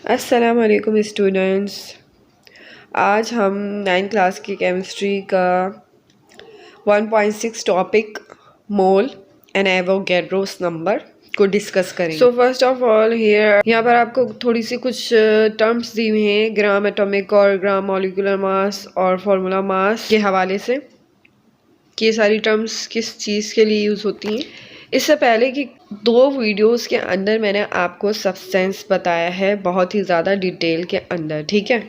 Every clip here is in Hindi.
अस्सलाम वालेकुम स्टूडेंट्स। आज हम 9th क्लास की केमिस्ट्री का 1.6 topic mole and Avogadro's number को डिस्कस करेंगे। सो फर्स्ट ऑफ ऑल यहाँ पर आपको थोड़ी सी कुछ टर्म्स दी हुई हैं ग्राम एटॉमिक और ग्राम मॉलिक्यूलर मास और फार्मूला मास के हवाले से कि ये सारी टर्म्स किस चीज़ के लिए यूज़ होती हैं। इससे पहले कि 2 वीडियोस के अंदर मैंने आपको सब्सटेंस बताया है बहुत ही ज़्यादा डिटेल के अंदर, ठीक है,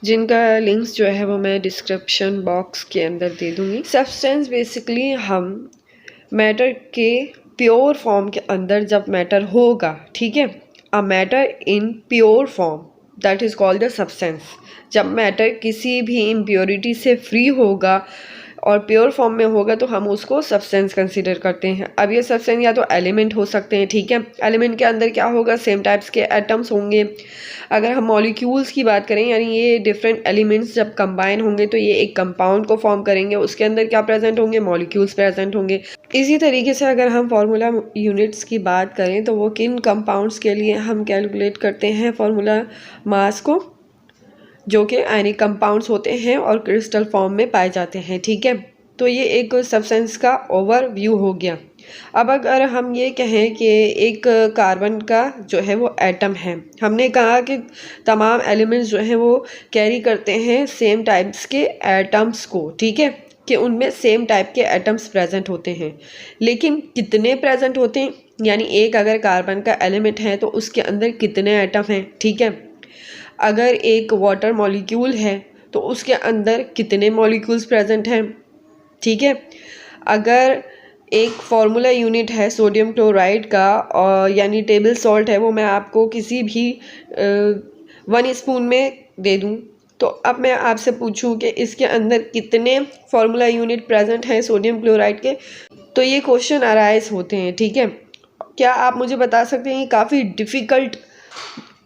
जिनका लिंक्स जो है वो मैं डिस्क्रिप्शन बॉक्स के अंदर दे दूँगी। सब्सटेंस बेसिकली हम मैटर के प्योर फॉर्म के अंदर जब मैटर होगा, ठीक है, a matter in pure form that is called the substance. जब मैटर किसी भी इम्प्योरिटी से फ्री होगा और प्योर फॉर्म में होगा तो हम उसको सब्सटेंस कंसीडर करते हैं। अब ये सब्सटेंस या तो एलिमेंट हो सकते हैं, ठीक है, एलिमेंट के अंदर क्या होगा, सेम टाइप्स के एटम्स होंगे। अगर हम मॉलिक्यूल्स की बात करें यानी ये डिफरेंट एलिमेंट्स जब कंबाइन होंगे तो ये एक कंपाउंड को फॉर्म करेंगे, उसके अंदर क्या प्रेजेंट होंगे, मॉलिक्यूल्स प्रेजेंट होंगे। इसी तरीके से अगर हम फार्मूला यूनिट्स की बात करें तो वो किन कंपाउंड्स के लिए हम कैलकुलेट करते हैं फार्मूला मास को, जो कि आयनिक कंपाउंड्स होते हैं और क्रिस्टल फॉर्म में पाए जाते हैं, ठीक है। तो ये एक सब्सटेंस का ओवरव्यू हो गया। अब अगर हम ये कहें कि एक कार्बन का जो है वो एटम है, हमने कहा कि तमाम एलिमेंट्स जो हैं वो कैरी करते हैं सेम टाइप्स के एटम्स को, ठीक है, कि उनमें सेम टाइप के एटम्स प्रेजेंट होते हैं, लेकिन कितने प्रेजेंट होते हैं, यानी एक अगर कार्बन का एलिमेंट है तो उसके अंदर कितने एटम हैं, ठीक है। अगर एक वाटर मॉलिक्यूल है तो उसके अंदर कितने मॉलिक्यूल्स प्रेजेंट हैं, ठीक है। अगर एक फार्मूला यूनिट है सोडियम क्लोराइड का और यानी टेबल सॉल्ट है, वो मैं आपको किसी भी 1 स्पून में दे दूं, तो अब मैं आपसे पूछूं कि इसके अंदर कितने फार्मूला यूनिट प्रेजेंट हैं सोडियम क्लोराइड के, तो ये क्वेश्चन अराइज होते हैं, ठीक है। क्या आप मुझे बता सकते हैं, ये काफ़ी डिफ़िकल्ट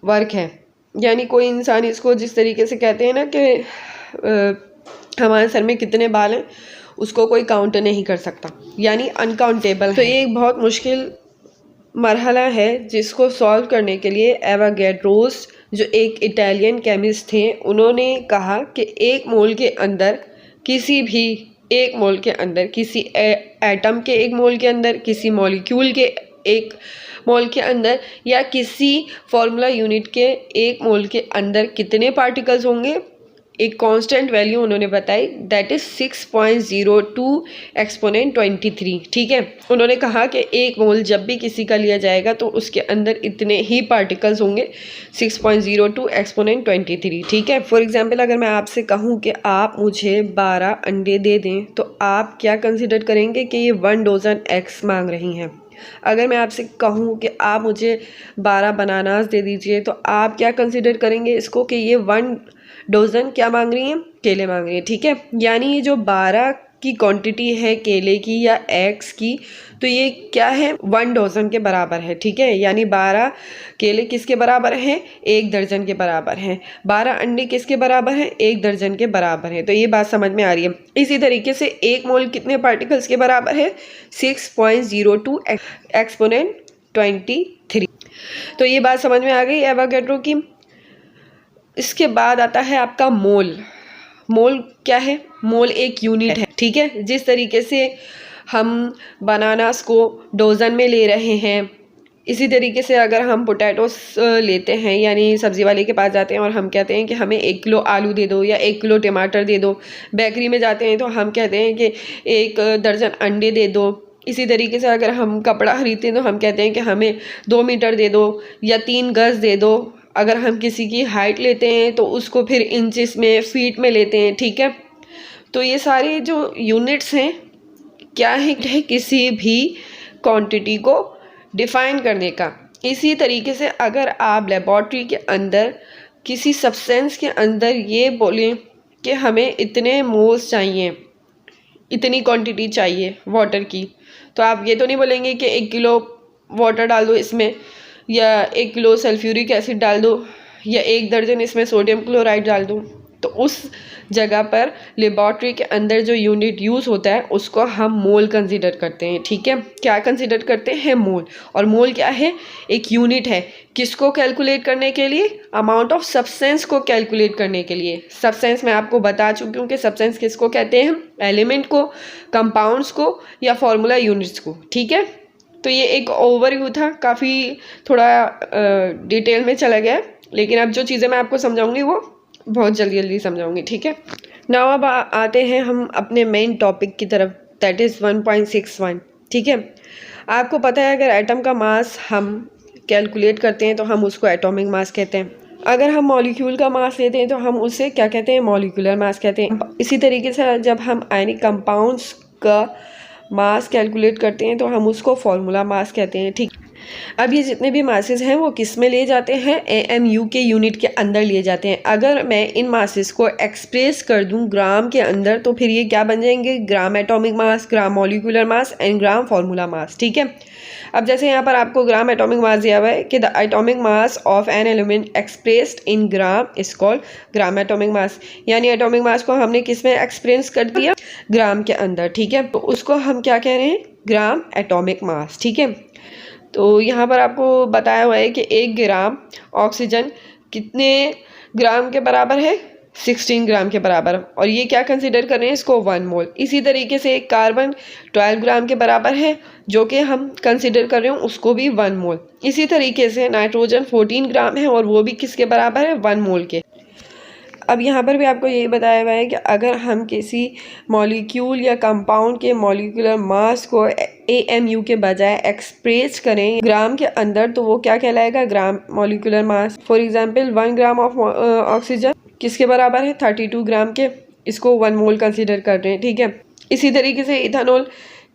वर्क है, यानी कोई इंसान इसको जिस तरीके से कहते हैं ना कि हमारे सर में कितने बाल हैं उसको कोई काउंट नहीं कर सकता, यानी अनकाउंटेबल। तो ये एक बहुत मुश्किल मरहला है जिसको सॉल्व करने के लिए एवोगैड्रोस जो एक इटालियन केमिस्ट थे, उन्होंने कहा कि एक मोल के अंदर किसी भी एक मोल के अंदर किसी एटम के एक मोल के अंदर किसी मॉलिक्यूल के एक मोल के अंदर या किसी फार्मूला यूनिट के एक मोल के अंदर कितने पार्टिकल्स होंगे, एक कांस्टेंट वैल्यू उन्होंने बताई, दैट इज 6.02 एक्सपोनेंट 23, ठीक है। उन्होंने कहा कि एक मोल जब भी किसी का लिया जाएगा तो उसके अंदर इतने ही पार्टिकल्स होंगे, 6.02 एक्सपोनेंट 23, ठीक है। फॉर एग्जांपल अगर मैं आपसे कहूँ कि आप मुझे 12 अंडे दे दें तो आप क्या कंसिडर करेंगे कि ये 1 डोजन एग्स मांग रही हैं। अगर मैं आपसे कहूँ कि आप मुझे 12 बनानास दे दीजिए तो आप क्या कंसिडर करेंगे इसको कि ये 1 डोजन क्या मांग रही हैं, केले मांग रही हैं, ठीक है। यानी ये जो 12 की क्वांटिटी है केले की या एग्स की, तो ये क्या है, 1 डोजन के बराबर है, ठीक है। यानी 12 केले किसके बराबर हैं, 1 दर्जन के बराबर हैं। 12 अंडे किसके बराबर हैं, 1 दर्जन के बराबर है। तो ये बात समझ में आ रही है। इसी तरीके से एक मोल कितने पार्टिकल्स के बराबर है, 6.02 एक्सपोनेंट 23। तो ये बात समझ में आ गई एवोगैड्रो की। इसके बाद आता है आपका मोल। मोल क्या है, मोल एक यूनिट है, ठीक है। जिस तरीके से हम बनानास को डोजन में ले रहे हैं, इसी तरीके से अगर हम पोटैटोस लेते हैं, यानी सब्ज़ी वाले के पास जाते हैं और हम कहते हैं कि हमें 1 किलो आलू दे दो या 1 किलो टमाटर दे दो, बेकरी में जाते हैं तो हम कहते हैं कि 1 दर्जन अंडे दे दो। इसी तरीके से अगर हम कपड़ा खरीदते हैं तो हम कहते हैं कि हमें 2 मीटर दे दो या 3 गज दे दो। अगर हम किसी की हाइट लेते हैं तो उसको फिर इंचेस में, फीट में लेते हैं, ठीक है। तो ये सारे जो यूनिट्स हैं क्या है, किसी भी क्वांटिटी को डिफाइन करने का। इसी तरीके से अगर आप लेबॉर्ट्री के अंदर किसी सब्सटेंस के अंदर ये बोलें कि हमें इतने मोल्स चाहिए, इतनी क्वांटिटी चाहिए वाटर की, तो आप ये तो नहीं बोलेंगे कि 1 किलो वाटर डाल दो इसमें, या 1 किलो सल्फ्यूरिक एसिड डाल दो, या 1 दर्जन इसमें सोडियम क्लोराइड डाल दो। तो उस जगह पर लेबॉर्ट्री के अंदर जो यूनिट यूज़ होता है उसको हम मोल कंसीडर करते हैं। ठीक है, क्या कंसीडर करते हैं? मोल। और मोल क्या है? एक यूनिट है। किसको कैलकुलेट करने के लिए? अमाउंट ऑफ सब्सटेंस को कैलकुलेट करने के लिए। सब्सटेंस मैं आपको बता चुकी हूँ कि सब्सटेंस किसको कहते हैं? एलिमेंट को, कंपाउंड्स को, या फॉर्मूला यूनिट्स को। ठीक है, तो ये एक ओवरव्यू था, काफ़ी थोड़ा डिटेल में चला गया, लेकिन अब जो चीज़ें मैं आपको समझाऊंगी वो बहुत जल्दी जल्दी समझाऊंगी। ठीक है, नाउ अब आते हैं हम अपने मेन टॉपिक की तरफ, दैट इज़ 1.61। ठीक है, आपको पता है अगर एटम का मास हम कैलकुलेट करते हैं तो हम उसको एटॉमिक मास कहते हैं। अगर हम मॉलिक्यूल का मास लेते हैं तो हम उसे क्या कहते हैं? मॉलिक्यूलर मास कहते हैं। इसी तरीके से जब हम आयनिक कंपाउंड्स का मास कैलकुलेट करते हैं तो हम उसको फॉर्मूला मास कहते हैं। ठीक, अब ये जितने भी मासेस हैं वो किस में लिए जाते हैं? AMU के यूनिट के अंदर लिए जाते हैं। अगर मैं इन मासेस को एक्सप्रेस कर दूं ग्राम के अंदर तो फिर ये क्या बन जाएंगे? Gram atomic mass, gram molecular mass and gram formula mass. ठीक है, अब जैसे यहाँ पर आपको ग्राम एटॉमिक मास दिया हुआ है कि the atomic mass of an element expressed in gram is called gram atomic mass, यानी एटॉमिक मास को हमने किस में एक्सप्रेस कर दिया? ग्राम के अंदर। ठीक है, तो उसको हम क्या कह रहे हैं? Gram atomic mass. ठीक है, तो यहाँ पर आपको बताया हुआ है कि 1 ग्राम ऑक्सीजन कितने ग्राम के बराबर है? 16 ग्राम के बराबर। और ये क्या कंसीडर कर रहे हैं? इसको 1 मोल। इसी तरीके से एक कार्बन 12 ग्राम के बराबर है, जो कि हम कंसीडर कर रहे हो उसको भी 1 मोल। इसी तरीके से नाइट्रोजन 14 ग्राम है और वो भी किसके बराबर है? 1 मोल के। अब यहाँ पर भी आपको यही बताया हुआ है कि अगर हम किसी मॉलिक्यूल या कंपाउंड के मॉलिक्यूलर मास को AMU के बजाय एक्सप्रेस करें ग्राम के अंदर तो वो क्या कहलाएगा? Gram molecular mass. For example 1 gram of oxygen किसके बराबर है? 32 ग्राम के। इसको 1 मोल कंसीडर कर रहे हैं। ठीक है, इसी तरीके से इथेनॉल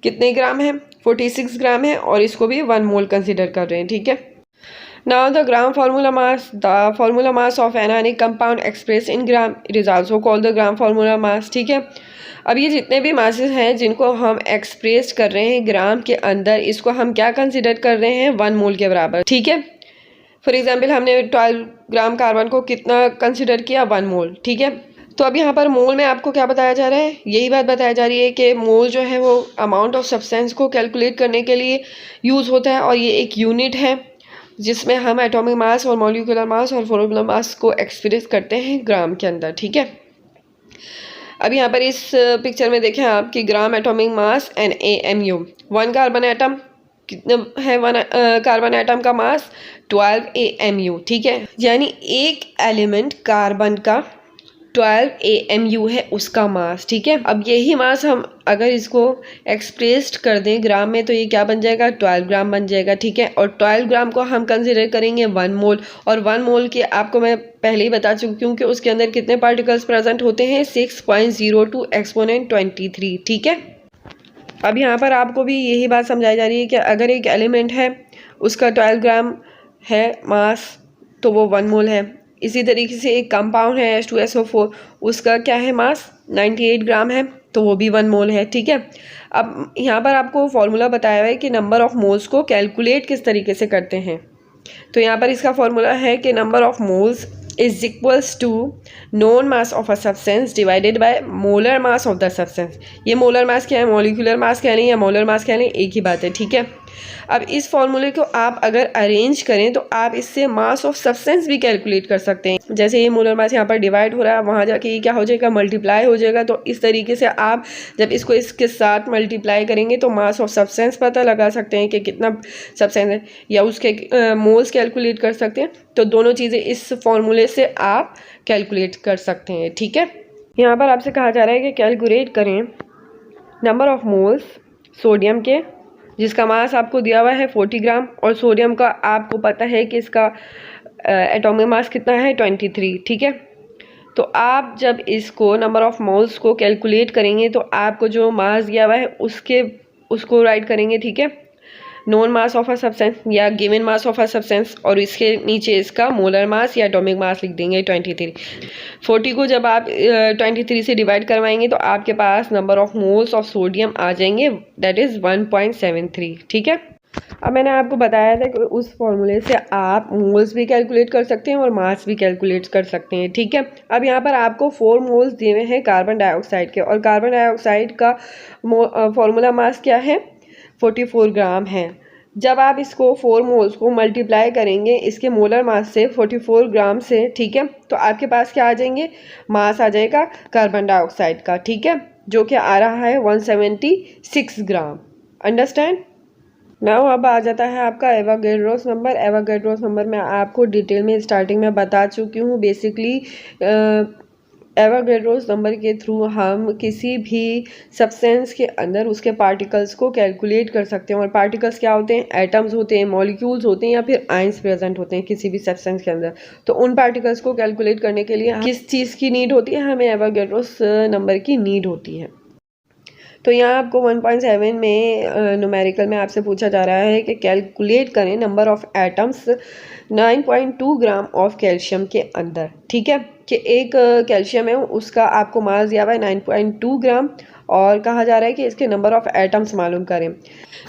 कितने ग्राम है? 46 ग्राम है और इसको भी 1 मोल कंसीडर कर रहे हैं। ठीक है, now the gram formula mass of an ionic compound expressed in gram, it is also called the gram formula mass। ठीक है, अब ये जितने भी मासेस हैं जिनको हम एक्सप्रेस कर रहे हैं ग्राम के अंदर, इसको हम क्या कंसीडर कर रहे हैं? 1 मोल के बराबर। ठीक है, फॉर एग्जांपल हमने 12 ग्राम कार्बन को कितना कंसीडर किया? 1 मोल। ठीक है, तो अब यहाँ पर मोल में आपको क्या बताया जा रहा है? यही बात बताया जा रही है कि मोल जो है वो अमाउंट ऑफ सब्सटेंस को कैलकुलेट करने के लिए यूज़ होता है और ये एक यूनिट है जिसमें हम एटॉमिक मास और मॉलिक्यूलर मास और फॉर्मूला मास को एक्सप्रेस करते हैं ग्राम के अंदर। ठीक है, अब यहाँ पर इस पिक्चर में देखें आप कि gram atomic mass and AMU। 1 carbon atom कितने है? 1 कार्बन एटम का मास 12 AMU। ठीक है, यानी एक एलिमेंट कार्बन का 12 AMU है उसका मास। ठीक है, अब यही मास हम अगर इसको एक्सप्रेस्ड कर दें ग्राम में तो ये क्या बन जाएगा? 12 ग्राम बन जाएगा। ठीक है, और 12 ग्राम को हम कंसिडर करेंगे 1 मोल, और 1 मोल की आपको मैं पहले ही बता चुकी हूँ कि उसके अंदर कितने पार्टिकल्स प्रेजेंट होते हैं? 6.02 एक्सपोनेंट 23। ठीक है, अब यहाँ पर आपको भी यही बात समझाई जा रही है कि अगर एक एलिमेंट है उसका 12 ग्राम है मास तो वो 1 मोल है। इसी तरीके से एक कंपाउंड है H2SO4, उसका क्या है मास? 98 ग्राम है तो वो भी 1 मोल है। ठीक है, अब यहाँ पर आपको फॉर्मूला बताया हुआ है कि नंबर ऑफ मोल्स को कैलकुलेट किस तरीके से करते हैं। तो यहाँ पर इसका फॉर्मूला है कि number of moles is equals to known mass of a substance divided by molar mass of the substance। ये मोलर मास क्या है? मॉलिक्यूलर मास कह लें या मोलर मास कह लें, एक ही बात है। ठीक है, अब इस फॉर्मूले को आप अगर अरेंज करें तो आप इससे मास ऑफ सब्सटेंस भी कैलकुलेट कर सकते हैं। जैसे ये मोलर मास यहाँ पर डिवाइड हो रहा है, वहाँ जाके ये क्या हो जाएगा? मल्टीप्लाई हो जाएगा। तो इस तरीके से आप जब इसको इसके साथ मल्टीप्लाई करेंगे तो मास ऑफ सब्सटेंस पता लगा सकते हैं कि कितना सब्सटेंस है, या उसके मोल्स कैलकुलेट कर सकते हैं। तो दोनों चीज़ें इस फॉर्मूले से आप कैलकुलेट कर सकते हैं। ठीक है, यहाँ पर आपसे कहा जा रहा है कि कैलकुलेट करें नंबर ऑफ मोल्स सोडियम के, जिसका मास आपको दिया हुआ है 40 ग्राम, और सोडियम का आपको पता है कि इसका एटॉमिक मास कितना है? 23। ठीक है, तो आप जब इसको नंबर ऑफ मोल्स को कैलकुलेट करेंगे तो आपको जो मास दिया हुआ है उसको राइट करेंगे। ठीक है, known mass of a substance या given mass of a substance, और इसके नीचे इसका मोलर मास या एटॉमिक मास लिख देंगे 23। 40 को जब आप 23 से डिवाइड करवाएंगे तो आपके पास number of moles of sodium आ जाएंगे, दैट इज़ 1.73। ठीक है, अब मैंने आपको बताया था कि उस फॉर्मूले से आप मोल्स भी कैलकुलेट कर सकते हैं और मास भी कैलकुलेट कर सकते हैं, ठीक है। अब यहाँ पर आपको 4 मोल्स दिए हुए हैं कार्बन डाइऑक्साइड के, और कार्बन डाइऑक्साइड का फॉर्मूला मास क्या है, 44 ग्राम है। जब आप इसको 4 मोल्स को मल्टीप्लाई करेंगे इसके मोलर मास से 44 ग्राम से, ठीक है, तो आपके पास क्या आ जाएंगे, मास आ जाएगा कार्बन डाइऑक्साइड का, ठीक है, जो कि आ रहा है 176 ग्राम। Understand now. अब आ जाता है आपका एवोगैड्रोस नंबर। एवोगैड्रोस नंबर मैं आपको डिटेल में स्टार्टिंग में बता चुकी हूँ। बेसिकली एवोगैड्रोस नंबर के थ्रू हम किसी भी सब्सटेंस के अंदर उसके पार्टिकल्स को कैलकुलेट कर सकते हैं। और पार्टिकल्स क्या होते हैं, एटम्स होते हैं, मॉलिक्यूल्स होते हैं, या फिर आयंस प्रेजेंट होते हैं किसी भी सब्सटेंस के अंदर। तो उन पार्टिकल्स को कैलकुलेट करने के लिए किस चीज़ की नीड होती है, हमें एवोगैड्रोस नंबर की नीड होती है। तो यहाँ आपको 1.7 में न्यूमेरिकल में आपसे पूछा जा रहा है कि कैलकुलेट करें number of atoms 9.2 gram of calcium के अंदर, ठीक है, कि एक कैल्शियम है उसका आपको मास दिया हुआ है 9.2 ग्राम, और कहा जा रहा है कि इसके नंबर ऑफ एटम्स मालूम करें।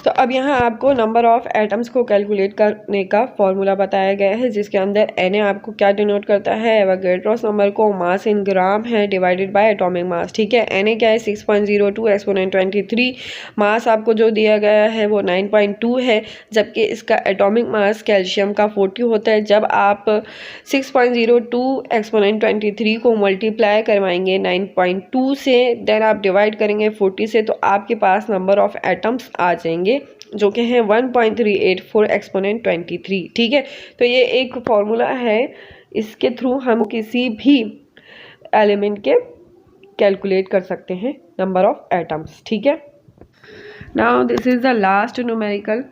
तो अब यहाँ आपको नंबर ऑफ एटम्स को कैलकुलेट करने का फॉर्मूला बताया गया है, जिसके अंदर Na आपको क्या डिनोट करता है, एवोगैड्रोस नंबर को मास इन ग्राम है डिवाइडेड बाय एटॉमिक मास, ठीक है। Na क्या है 6.02 एक्सपोनेंट 23, मास आपको जो दिया गया है वो 9.2 है, जबकि इसका एटॉमिक मास कैल्शियम का 40 होता है। जब आप 6.02 एक्सपोनेंट 23 को मल्टीप्लाई करवाएंगे 9.2 से, देन आप डिवाइड करेंगे 40 से, तो आपके पास नंबर ऑफ एटम्स आ जाएंगे जो कि है 1.384 एक्सपोनेंट 23, ठीक है। तो ये एक फॉर्मूला है, इसके थ्रू हम किसी भी एलिमेंट के कैलकुलेट कर सकते हैं नंबर ऑफ एटम्स, ठीक है। Now this is the last numerical.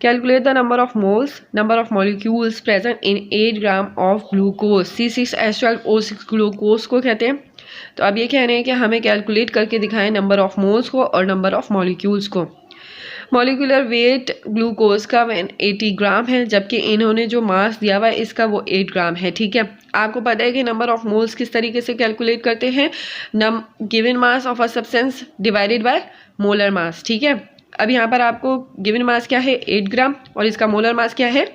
Calculate the number of moles, number of molecules present in 8 gram of glucose. C6H12O6 glucose को कहते हैं। तो अब ये कह रहे हैं कि हमें कैलकुलेट करके दिखाएं नंबर ऑफ मोल्स को और नंबर ऑफ मॉलिक्यूल्स को। मॉलिक्यूलर वेट ग्लूकोज का 80 ग्राम है, जबकि इन्होंने जो मास दिया हुआ है इसका वो 8 ग्राम है, ठीक है। आपको पता है कि नंबर ऑफ मोल्स किस तरीके से कैलकुलेट करते हैं, given mass of a substance divided by molar mass, ठीक है। अब यहाँ पर आपको गिवन मास क्या है 8 ग्राम और इसका मोलर मास क्या है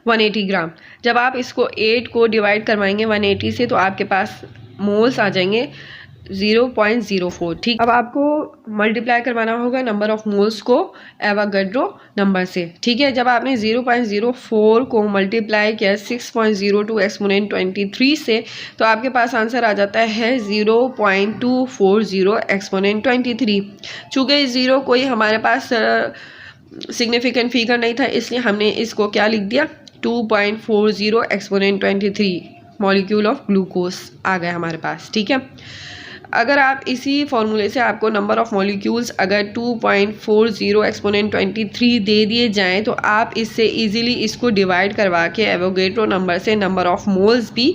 180 ग्राम। जब आप इसको 8 को डिवाइड करवाएंगे 180 से, तो आपके पास मोल्स आ जाएंगे 0.04, ठीक। अब आपको मल्टीप्लाई करवाना होगा नंबर ऑफ मोल्स को एवोगैड्रो नंबर से, ठीक है। जब आपने 0.04 को मल्टीप्लाई किया 6.02 एक्सपोनेंट 23 से, तो आपके पास आंसर आ जाता है 0.240 एक्सपोनेंट 23। चूँकि 0 कोई हमारे पास सिग्निफिकेंट फिगर नहीं था, इसलिए हमने इसको क्या लिख दिया 2.40 एक्सपोनेंट 23 मॉलिक्यूल ऑफ ग्लूकोज आ गया हमारे पास, ठीक है। अगर आप इसी फॉर्मूले से आपको नंबर ऑफ मॉलिक्यूल्स अगर 2.40 एक्सपोनेंट 23 दे दिए जाएं, तो आप इससे इजीली इसको डिवाइड करवा के एवोगैड्रो नंबर से नंबर ऑफ मोल्स भी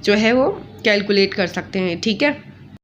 जो है वो कैलकुलेट कर सकते हैं, ठीक है।